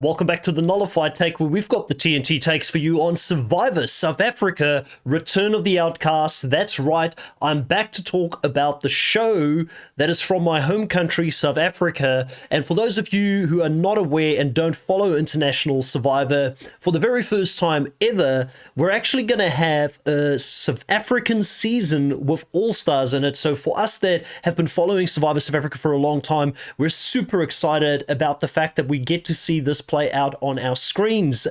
Welcome back to the Nullified Take, where we've got the TNT takes for you on Survivor South Africa, Return of the Outcasts. That's right, I'm back to talk about the show that is from my home country, South Africa. And for those of you who are not aware and don't follow International Survivor, for the very first time ever, we're actually going to have a South African season with All-Stars in it. So for us that have been following Survivor South Africa for a long time, we're super excited about the fact that we get to see this play out on our screens.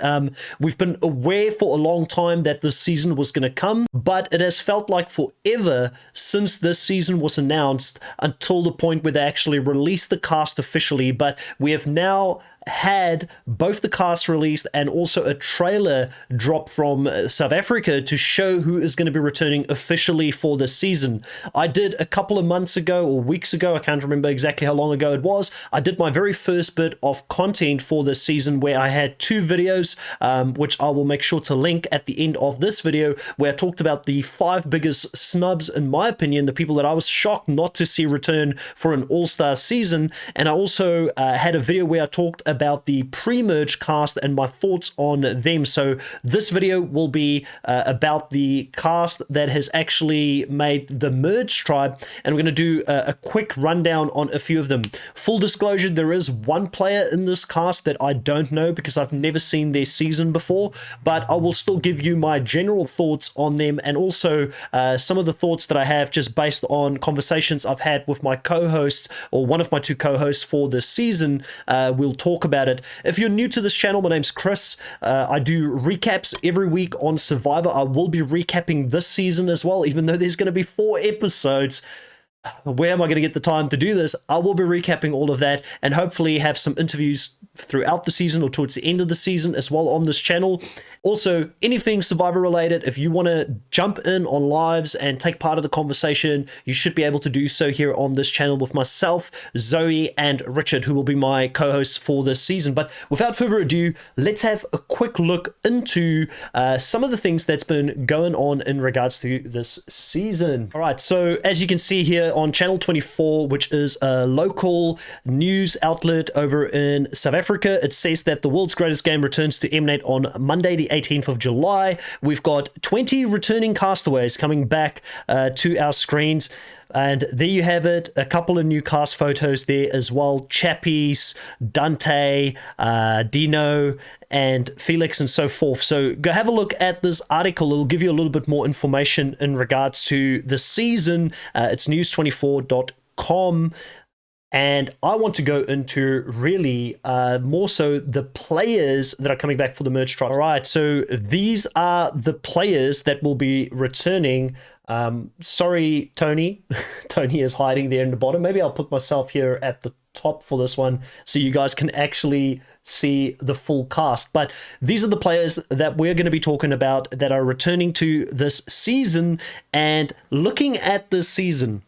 We've been aware for a long time that this season was going to come, but it has felt like forever since this season was announced until the point where they actually released the cast officially. But we have now had both the cast released and also a trailer drop from South Africa to show who is going to be returning officially for this season. I did a couple of months ago or weeks ago, I can't remember exactly how long ago it was, I did my very first bit of content for this season where I had two videos, which I will make sure to link at the end of this video, where I talked about the 5 biggest snubs, in my opinion, the people that I was shocked not to see return for an all-star season. And I also had a video where I talked about the pre-merge cast and my thoughts on them. So this video will be about the cast that has actually made the merge tribe, and we're going to do a quick rundown on a few of them. Full disclosure, there is one player in this cast that I don't know because I've never seen their season before, but I will still give you my general thoughts on them, and also some of the thoughts that I have just based on conversations I've had with my co-hosts, or one of my 2 co-hosts for this season. We'll talk about it. If you're new to this channel, my name's Chris. I do recaps every week on Survivor. I will be recapping this season as well, even though there's going to be 4 episodes. Where am I going to get the time to do this? I will be recapping all of that and hopefully have some interviews throughout the season or towards the end of the season as well on this channel. Also, anything Survivor related, if you want to jump in on lives and take part of the conversation, you should be able to do so here on this channel with myself, Zoe, and Richard, who will be my co-hosts for this season. But without further ado, let's have a quick look into some of the things that's been going on in regards to this season. All right, so as you can see here on Channel 24, which is a local news outlet over in South Africa, it says that the world's greatest game returns to mnet on Monday, the 18th of July. We've got 20 returning castaways coming back to our screens. And there you have it, a couple of new cast photos there as well. Chappies, Dante, Dino, and Felix, and so forth. So go have a look at this article. It'll give you a little bit more information in regards to the season. It's news24.com. And I want to go into really more so the players that are coming back for the merge tribe. All right, so these are the players that will be returning. Sorry, Tony. Tony is hiding there in the bottom. Maybe I'll put myself here at the top for this one so you guys can actually see the full cast. But these are the players that we're going to be talking about that are returning to this season. And looking at this season,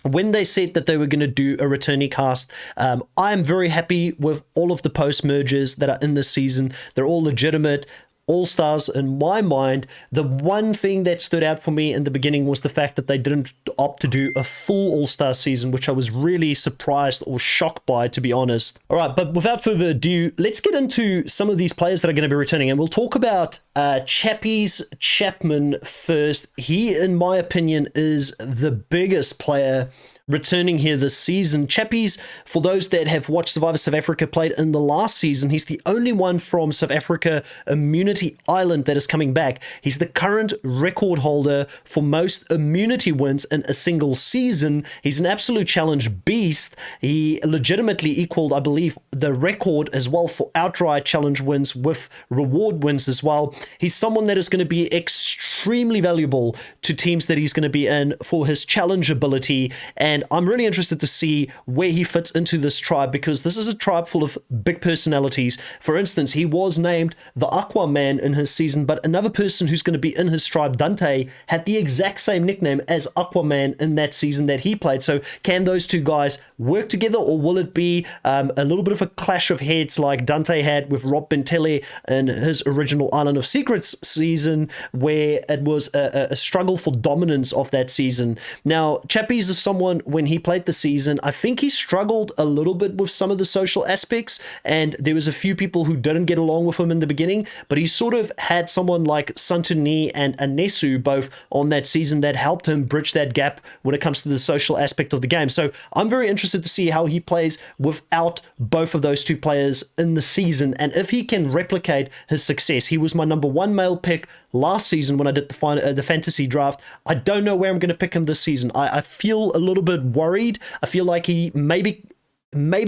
when they said that they were going to do a returnee cast, I'm very happy with all of the post mergers that are in this season. They're all legitimate all-stars in my mind. The one thing that stood out for me in the beginning was the fact that they didn't opt to do a full all-star season, which I was really surprised or shocked by, to be honest. All right, but without further ado, let's get into some of these players that are going to be returning, and we'll talk about Chappies Chapman first. He, in my opinion, is the biggest player returning here this season. Chappies, for those that have watched Survivor South Africa, played in the last season. He's the only one from South Africa Immunity Island that is coming back. He's the current record holder for most immunity wins in a single season. He's an absolute challenge beast. He legitimately equaled, I believe, the record as well for outright challenge wins with reward wins as well. He's someone that is going to be extremely valuable to teams that he's going to be in for his challenge ability, and I'm really interested to see where he fits into this tribe, because this is a tribe full of big personalities. For instance, he was named the Aquaman in his season, but another person who's going to be in his tribe, Dante, had the exact same nickname as Aquaman in that season that he played. So can those two guys work together, or will it be a little bit of a clash of heads like Dante had with Rob Bentele in his original Island of Secrets season, where it was a struggle for dominance of that season? Now, Chappies is someone when he played the season, I think he struggled a little bit with some of the social aspects, and there was a few people who didn't get along with him in the beginning, but he sort of had someone like Santuni and Anesu both on that season that helped him bridge that gap when it comes to the social aspect of the game. So I'm very interested to see how he plays without both of those two players in the season, and if he can replicate his success. He was my number one male pick last season when I did the fantasy draft. I don't know where I'm going to pick him this season. I feel a little bit worried. I feel like he maybe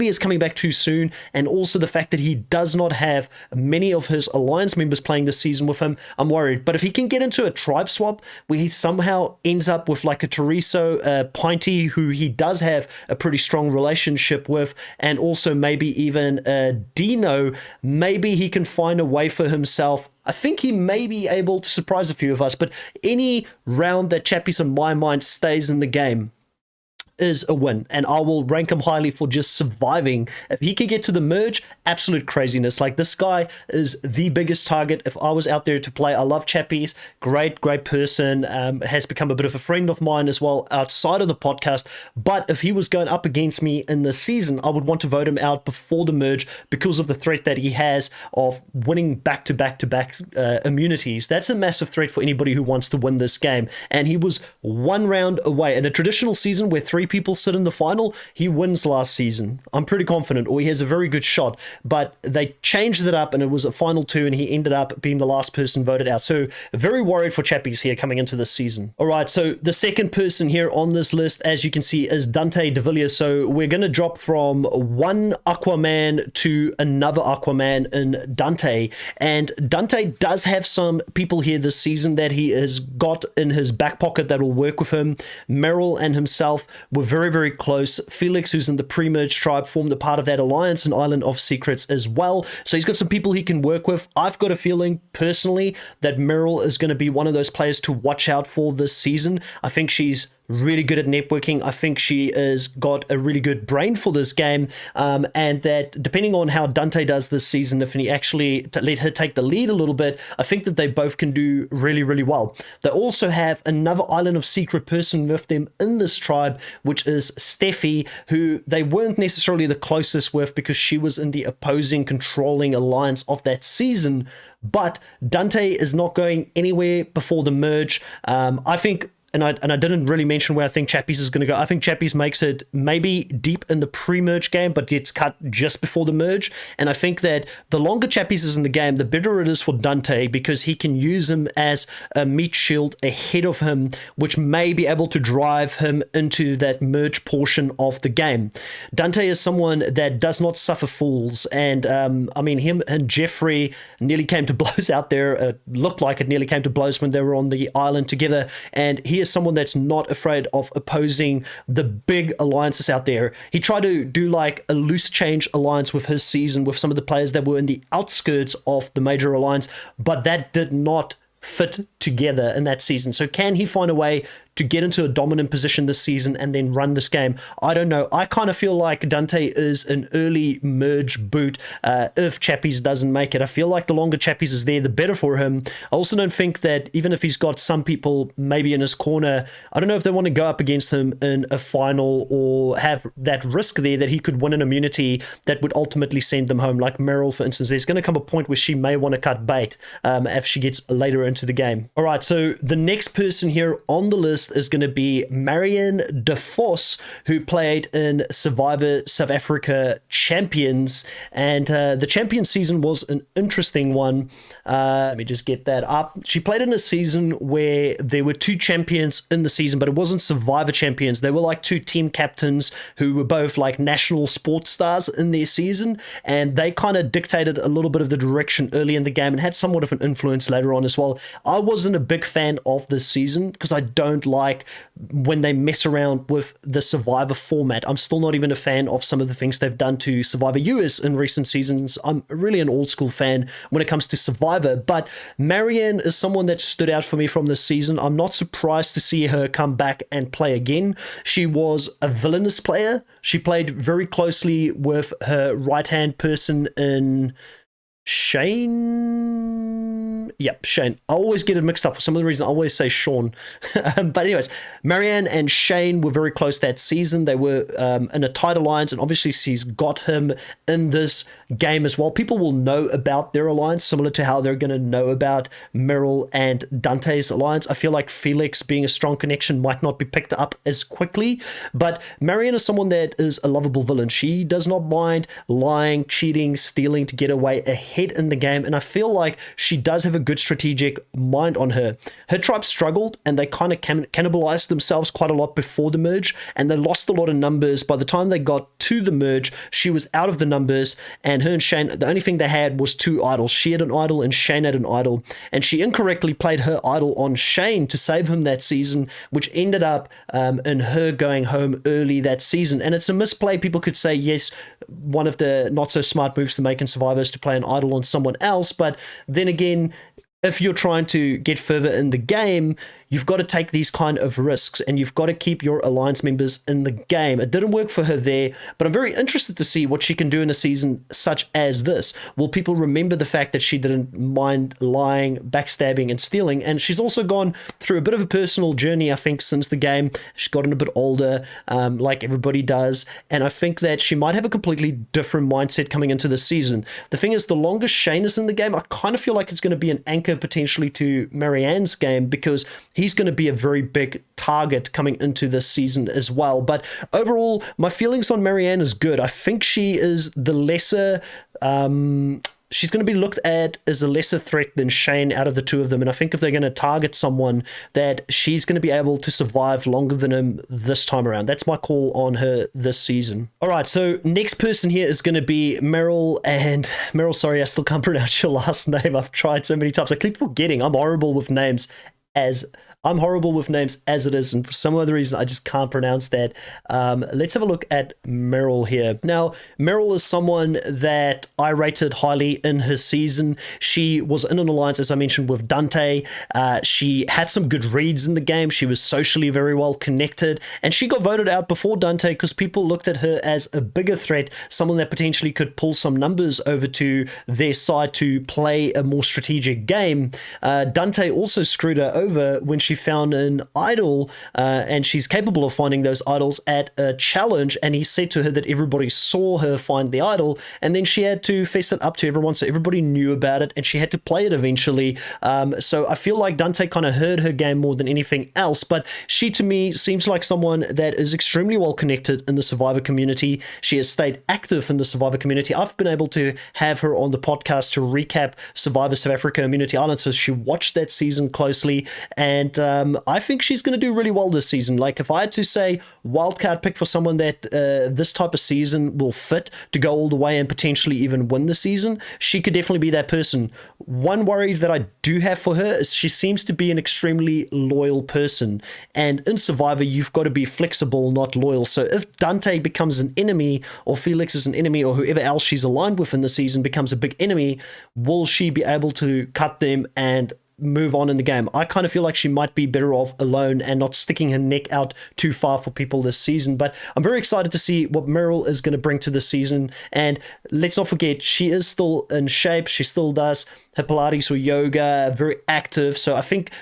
is coming back too soon, and also the fact that he does not have many of his alliance members playing this season with him, I'm worried. But if he can get into a tribe swap where he somehow ends up with like a Tereso Pinty, who he does have a pretty strong relationship with, and also maybe even Dino, maybe he can find a way for himself. I think he may be able to surprise a few of us, but any round that Chappies in my mind stays in the game is a win, and I will rank him highly for just surviving. If he can get to the merge, absolute craziness. Like, this guy is the biggest target if I was out there to play. I love Chappies, great person, has become a bit of a friend of mine as well outside of the podcast, but if he was going up against me in the season, I would want to vote him out before the merge because of the threat that he has of winning back-to-back immunities. That's a massive threat for anybody who wants to win this game, and he was one round away. In a traditional season where three people sit in the final, he wins last season. I'm pretty confident, or he has a very good shot, but they changed it up and it was a final two, and he ended up being the last person voted out. So very worried for Chappies here coming into this season. All right, so the second person here on this list, as you can see, is Dante de Villiers. So we're going to drop from one Aquaman to another Aquaman in Dante, and Dante does have some people here this season that he has got in his back pocket that will work with him. Merl and himself were very close. Felix, who's in the pre-merge tribe, formed a part of that alliance and Island of Secrets as well. So he's got some people he can work with. I've got a feeling personally that Merl is going to be one of those players to watch out for this season. I think she's really good at networking. I think she has got a really good brain for this game, and that depending on how Dante does this season, if he actually let her take the lead a little bit, I think that they both can do really well. They also have another Island of Secret person with them in this tribe, which is Steffi, who they weren't necessarily the closest with because she was in the opposing controlling alliance of that season, but Dante is not going anywhere before the merge. I think, and I didn't really mention where I think Chappies is going to go. I think Chappies makes it maybe deep in the pre-merge game, but gets cut just before the merge. And I think that the longer Chappies is in the game, the better it is for Dante, because he can use him as a meat shield ahead of him, which may be able to drive him into that merge portion of the game. Dante is someone that does not suffer fools. And I mean, him and Jeffrey nearly came to blows out there. It looked like it nearly came to blows when they were on the island together. And he is someone that's not afraid of opposing the big alliances out there. He tried to do like a loose change alliance with his season with some of the players that were in the outskirts of the major alliance, but that did not fit together in that season. So can he find a way to get into a dominant position this season and then run this game? I don't know. I kind of feel like Dante is an early merge boot if Chappies doesn't make it. I feel like the longer Chappies is there, the better for him. I also don't think that even if he's got some people maybe in his corner, I don't know if they want to go up against him in a final or have that risk there that he could win an immunity that would ultimately send them home. Like Merl, for instance, there's going to come a point where she may want to cut bait if she gets later into the game. All right, so the next person here on the list is going to be Marion de Vos, who played in Survivor South Africa Champions, and the Champions season was an interesting one. Let me just get that up. She played in a season where there were two champions in the season, but it wasn't Survivor Champions. They were like two team captains who were both like national sports stars in their season, and they kind of dictated a little bit of the direction early in the game and had somewhat of an influence later on as well. I wasn't a big fan of this season because I don't like when they mess around with the Survivor format. I'm still not even a fan of some of the things they've done to Survivor US in recent seasons. I'm really an old school fan when it comes to Survivor, but Marion is someone that stood out for me from this season. I'm not surprised to see her come back and play again. She was a villainous player. She played very closely with her right-hand person in Shane. Yep, Shane. I always get it mixed up. For some of the reason, I always say Sean. But anyways, Marianne and Shane were very close that season. They were in a tight alliance, and obviously she's got him in this game as well. People will know about their alliance, similar to how they're going to know about Merl and Dante's alliance. I feel like Felix being a strong connection might not be picked up as quickly, but Marianne is someone that is a lovable villain. She does not mind lying, cheating, stealing to get away ahead in the game, and I feel like she does have a good strategic mind on her. Her tribe struggled, and they kind of cannibalized themselves quite a lot before the merge, and they lost a lot of numbers. By the time they got to the merge, she was out of the numbers, and her and Shane, the only thing they had was 2 idols. She had an idol and Shane had an idol, and she incorrectly played her idol on Shane to save him that season, which ended up in her going home early that season. And it's a misplay. People could say, yes, one of the not so smart moves to make in Survivor is to play an idol on someone else, but then again, if you're trying to get further in the game, you've got to take these kind of risks, and you've got to keep your alliance members in the game. It didn't work for her there, but I'm very interested to see what she can do in a season such as this. Will people remember the fact that she didn't mind lying, backstabbing, and stealing? And she's also gone through a bit of a personal journey, I think, since the game. She's gotten a bit older, like everybody does, and I think that she might have a completely different mindset coming into this season. The thing is, the longer Shane is in the game, I kind of feel like it's going to be an anchor potentially to Marianne's game, because he's going to be a very big target coming into this season as well. But overall, my feelings on Marianne is good. I think she is the lesser she's going to be looked at as a lesser threat than Shane out of the two of them. And I think if they're going to target someone, that she's going to be able to survive longer than him this time around. That's my call on her this season. All right, so next person here is going to be Merl. And Merl, sorry, I still can't pronounce your last name. I've tried so many times. I keep forgetting. I'm horrible with names as it is, and for some other reason I just can't pronounce that. Let's have a look at Merl here. Now, Merl is someone that I rated highly in her season. She was in an alliance, as I mentioned, with Dante. She had some good reads in the game. She was socially very well connected, and she got voted out before Dante because people looked at her as a bigger threat, someone that potentially could pull some numbers over to their side to play a more strategic game. Dante also screwed her over when she found an idol, and she's capable of finding those idols at a challenge, and he said to her that everybody saw her find the idol, and then she had to fess it up to everyone, so everybody knew about it, and she had to play it eventually. So I feel like Dante kind of heard her game more than anything else, but she to me seems like someone that is extremely well connected in the Survivor community. She has stayed active in the Survivor community. I've been able to have her on the podcast to recap Survivor South Africa Immunity Island, so she watched that season closely, and I think she's going to do really well this season. Like, if I had to say wildcard pick for someone that this type of season will fit to go all the way and potentially even win the season, she could definitely be that person. One worry that I do have for her is she seems to be an extremely loyal person, and in Survivor you've got to be flexible, not loyal. So if Dante becomes an enemy, or Felix is an enemy, or whoever else she's aligned with in the season becomes a big enemy, will she be able to cut them and move on in the game? I kind of feel like she might be better off alone and not sticking her neck out too far for people this season. But I'm very excited to see what Merl is going to bring to this season. And let's not forget, she is still in shape. She still does her Pilates or yoga, very active. So I think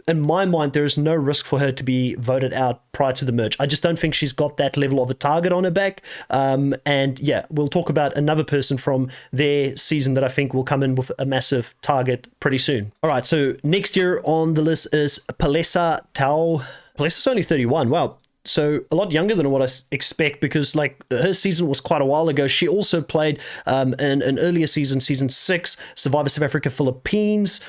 in my mind, there is no risk for her to be voted out prior to the merge. I just don't think she's got that level of a target on her back. And yeah, we'll talk about another person from their season that I think will come in with a massive target pretty soon. All right, so next year on the list is Palesta Tau. Palesta's only 31. Wow. So a lot younger than what I expect, because like her season was quite a while ago. She also played in an earlier season, season 6, Survivor South Africa Philippines.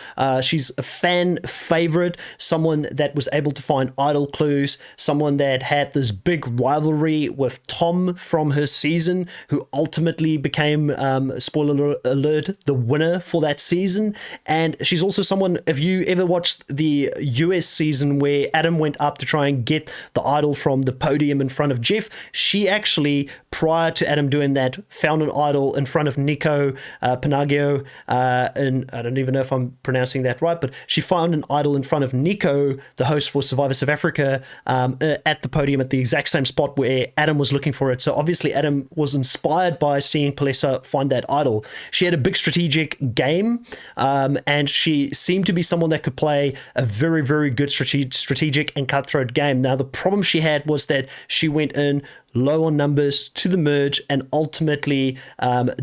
She's a fan favorite, someone that was able to find idol clues, someone that had this big rivalry with Tom from her season, who ultimately became, spoiler alert, the winner for that season. And she's also someone, if you ever watched the US season where Adam went up to try and get the idol from the podium in front of Jeff. She actually, prior to Adam doing that, found an idol in front of Nico Panagio, and I don't even know if I'm pronouncing that right, but she found an idol in front of Nico, the host for Survivor South Africa, at the podium at the exact same spot where Adam was looking for it. So obviously Adam was inspired by seeing Palesta find that idol. She had a big strategic game, and she seemed to be someone that could play a very, very good strategic and cutthroat game. Now, the problem she had was that she went in low on numbers to the merge and ultimately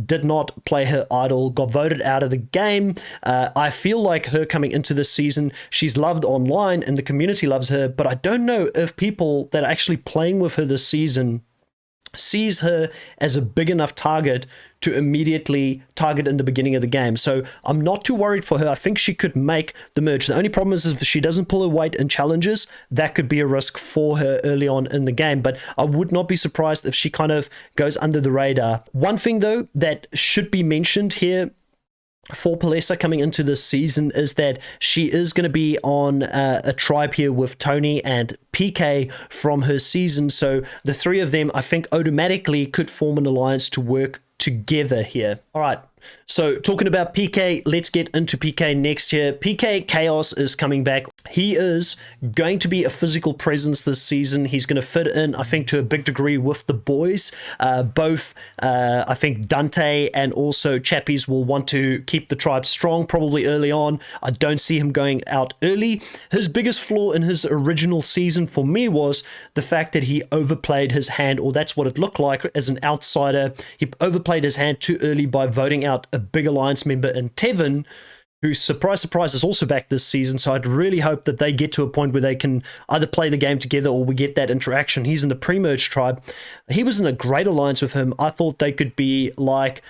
did not play her idol, got voted out of the game. I feel like her coming into this season, she's loved online and the community loves her, but I don't know if people that are actually playing with her this season sees her as a big enough target to immediately target in the beginning of the game. So I'm not too worried for her. I think she could make the merge. The only problem is if she doesn't pull her weight in challenges, that could be a risk for her early on in the game. But I would not be surprised if she kind of goes under the radar. One thing though that should be mentioned here for Palesta coming into this season is that she is going to be on a tribe here with Tony and PK from her season. So the three of them, I think, automatically could form an alliance to work together here. All right. So talking about PK, let's get into PK next year. PK Chaos is coming back. He is going to be a physical presence this season. He's going to fit in, I think, to a big degree with the boys. Both, I think, Dante and also Chappies will want to keep the tribe strong, probably early on. I don't see him going out early. His biggest flaw in his original season for me was the fact that he overplayed his hand, or that's what it looked like as an outsider. He overplayed his hand too early by voting out a big alliance member in Tevin, who, surprise, surprise, is also back this season. So I'd really hope that they get to a point where they can either play the game together or we get that interaction. He's in the pre-merge tribe. He was in a great alliance with him. I thought they could be like,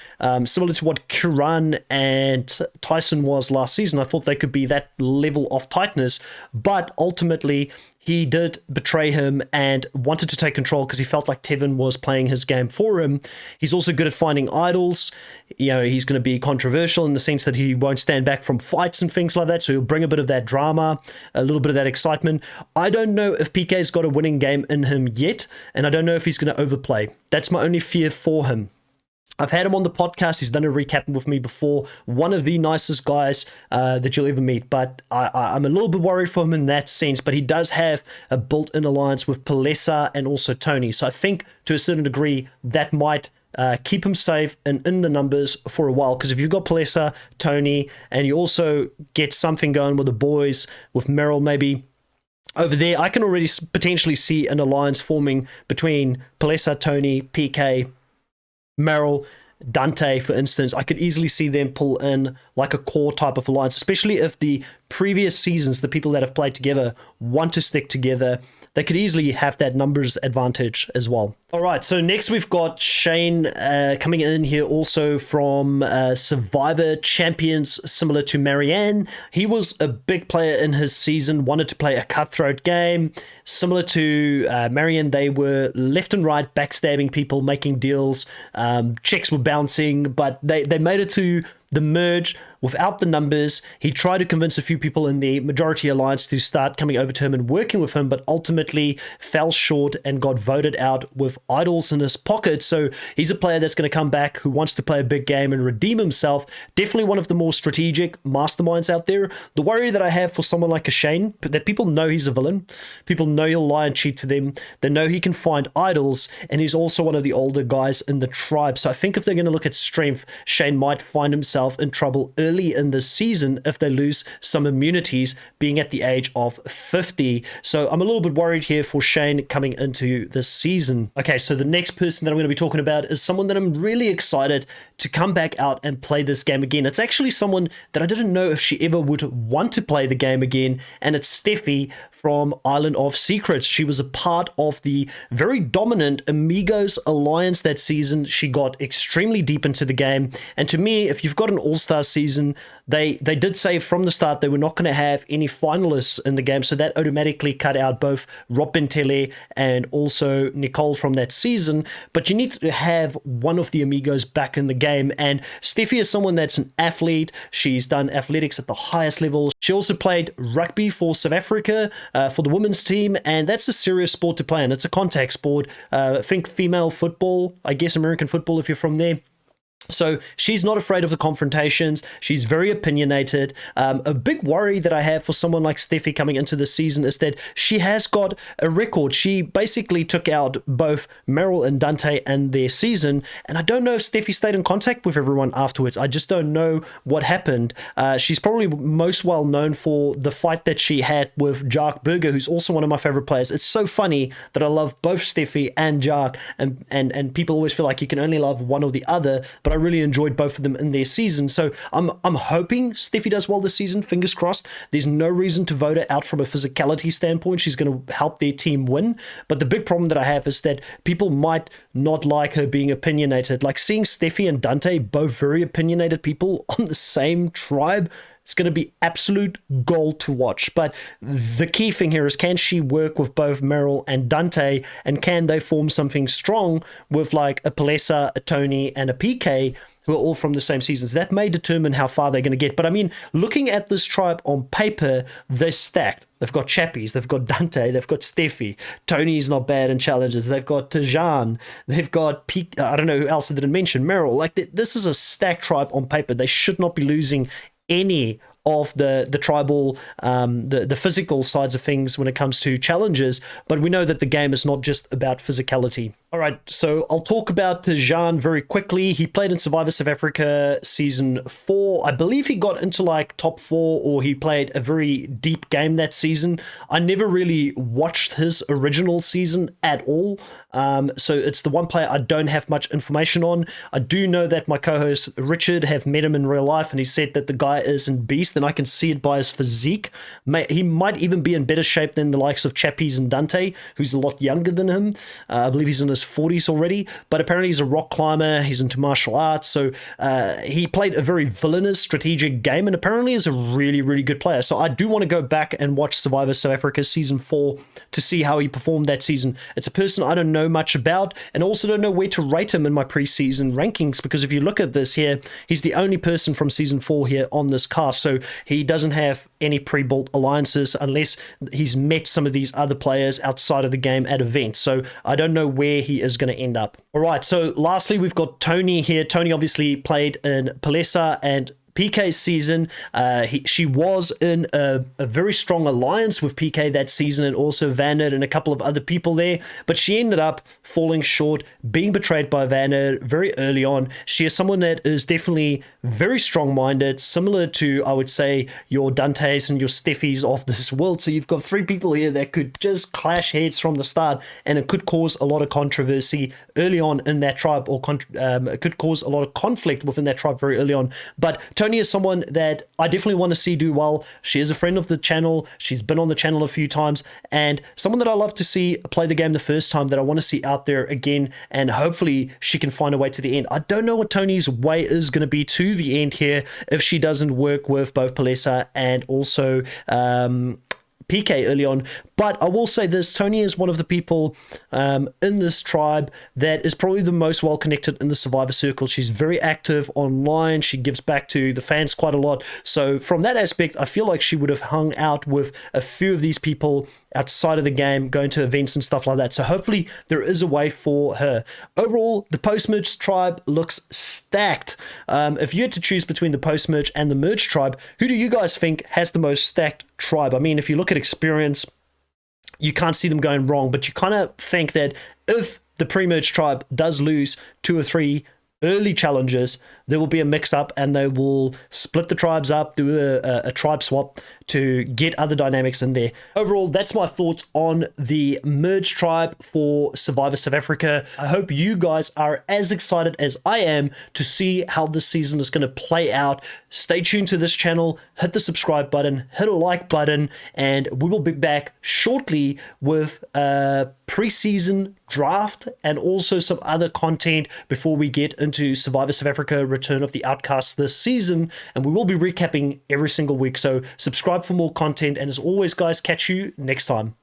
similar to what Kiran and Tyson was last season. I thought they could be that level of tightness, but ultimately he did betray him and wanted to take control because he felt like Tevin was playing his game for him. He's also good at finding idols. You know, he's going to be controversial in the sense that he won't stand back from fights and things like that. So he'll bring a bit of that drama, a little bit of that excitement. I don't know if PK's got a winning game in him yet, and I don't know if he's going to overplay. That's my only fear for him. I've had him on the podcast. He's done a recap with me before. One of the nicest guys that you'll ever meet. But I'm a little bit worried for him in that sense. But he does have a built-in alliance with Palesta and also Tony. So I think to a certain degree that might keep him safe and in the numbers for a while. Because if you've got Palesta, Tony, and you also get something going with the boys, with Merl maybe over there, I can already potentially see an alliance forming between Palesta, Tony, PK, Merl, Dante, for instance. I could easily see them pull in like a core type of alliance, especially if the previous seasons, the people that have played together want to stick together. They could easily have that numbers advantage as well. All right, so next we've got Shane coming in here also from Survivor Champions, similar to Marion. He was a big player in his season, wanted to play a cutthroat game. Similar to Marion, they were left and right backstabbing people, making deals. Checks were bouncing, but they made it to the merge without the numbers. He tried to convince a few people in the majority alliance to start coming over to him and working with him, but ultimately fell short and got voted out with idols in his pocket. So he's a player that's going to come back who wants to play a big game and redeem himself. Definitely one of the more strategic masterminds out there. The worry that I have for someone like a Shane, that people know he's a villain. People know he'll lie and cheat to them. They know he can find idols, and he's also one of the older guys in the tribe. So I think if they're going to look at strength, Shane might find himself in trouble early in the season if they lose some immunities, being at the age of 50. So I'm a little bit worried here for Shane coming into this season. Okay, so the next person that I'm going to be talking about is someone that I'm really excited to come back out and play this game again. It's actually someone that I didn't know if she ever would want to play the game again, and it's Steffi from Island of Secrets. She was a part of the very dominant Amigos Alliance that season. She got extremely deep into the game, and to me, if you've got an all-star season. They did say from the start they were not going to have any finalists in the game, so that automatically cut out both Rob Bentele and also Nicole from that season. But you need to have one of the amigos back in the game, and Steffi is someone that's an athlete. She's done athletics at the highest level. She also played rugby for South Africa for the women's team, and that's a serious sport to play in. It's a contact sport. Think female football, I guess American football if you're from there. So she's not afraid of the confrontations. She's very opinionated. A big worry that I have for someone like Steffi coming into this season is that she has got a record. She basically took out both Merl and Dante and their season, and I don't know if Steffi stayed in contact with everyone afterwards. I just don't know what happened. She's probably most well known for the fight that she had with Jark Burger, who's also one of my favorite players. It's so funny that I love both Steffi and Jark, and people always feel like you can only love one or the other, but I really enjoyed both of them in their season. So I'm hoping Steffi does well this season. Fingers crossed. There's no reason to vote her out from a physicality standpoint. She's going to help their team win. But the big problem that I have is that people might not like her being opinionated. Like seeing Steffi and Dante, both very opinionated people on the same tribe, it's going to be absolute gold to watch. But the key thing here is, can she work with both Merl and Dante, and can they form something strong with like a Palesta, a Tony, and a PK, who are all from the same seasons? That may determine how far they're going to get. But I mean, looking at this tribe on paper, they're stacked. They've got Chappies, they've got Dante, they've got Steffi. Tony's not bad in challenges. They've got Tajan, they've got I don't know who else I didn't mention, Merl. Like this is a stacked tribe on paper. They should not be losing any of the tribal, the physical sides of things when it comes to challenges, but we know that the game is not just about physicality. All right, so I'll talk about Tajan very quickly. He played in Survivor South Africa Season 4. I believe he got into like top 4, or he played a very deep game that season. I never really watched his original season at all, so it's the one player I don't have much information on. I do know that my co-host Richard have met him in real life, and he said that the guy is in beast, and I can see it by his physique. He might even be in better shape than the likes of Chappies and Dante, who's a lot younger than him. I believe he's in his 40s already, but apparently he's a rock climber. He's into martial arts, so he played a very villainous strategic game, and apparently is a really, really good player. So I do want to go back and watch Survivor South Africa Season 4 to see how he performed that season. It's a person I don't know much about, and also don't know where to rate him in my preseason rankings, because if you look at this here, he's the only person from Season 4 here on this cast, so he doesn't have any pre-built alliances unless he's met some of these other players outside of the game at events. So I don't know where he is going to end up. All right, so lastly, we've got Tony here. Tony obviously played in Palesa and PK's season. She was in a very strong alliance with PK that season, and also Vanerd and a couple of other people there, but she ended up falling short, being betrayed by Vanerd very early on. She is someone that is definitely very strong-minded, similar to, I would say, your Dantes and your Steffies of this world. So you've got 3 people here that could just clash heads from the start, and it could cause a lot of controversy early on in that tribe, or it could cause a lot of conflict within that tribe very early on. But Tony is someone that I definitely want to see do well. She is a friend of the channel. She's been on the channel a few times, and someone that I love to see play the game the first time, that I want to see out there again, and hopefully she can find a way to the end. I don't know what Tony's way is going to be to the end here if she doesn't work with both Palesa and also PK early on. But I will say this, Tony is one of the people in this tribe that is probably the most well connected in the Survivor circle. She's very active online. She gives back to the fans quite a lot. So from that aspect, I feel like she would have hung out with a few of these people outside of the game, going to events and stuff like that. So hopefully there is a way for her. Overall, the post-merge tribe looks stacked. If you had to choose between the post-merge and the merge tribe, who do you guys think has the most stacked tribe? I mean, if you look at experience, you can't see them going wrong, but you kind of think that if the pre-merge tribe does lose 2 or 3 early challenges, there will be a mix-up, and they will split the tribes up, do a tribe swap to get other dynamics in there. Overall, that's my thoughts on the merge tribe for Survivor South Africa. I hope you guys are as excited as I am to see how this season is going to play out. Stay tuned to this channel, hit the subscribe button, hit a like button, and we will be back shortly with a preseason draft and also some other content before we get into Survivor South Africa Return of the Outcasts this season, and we will be recapping every single week. So subscribe for more content, and as always guys, catch you next time.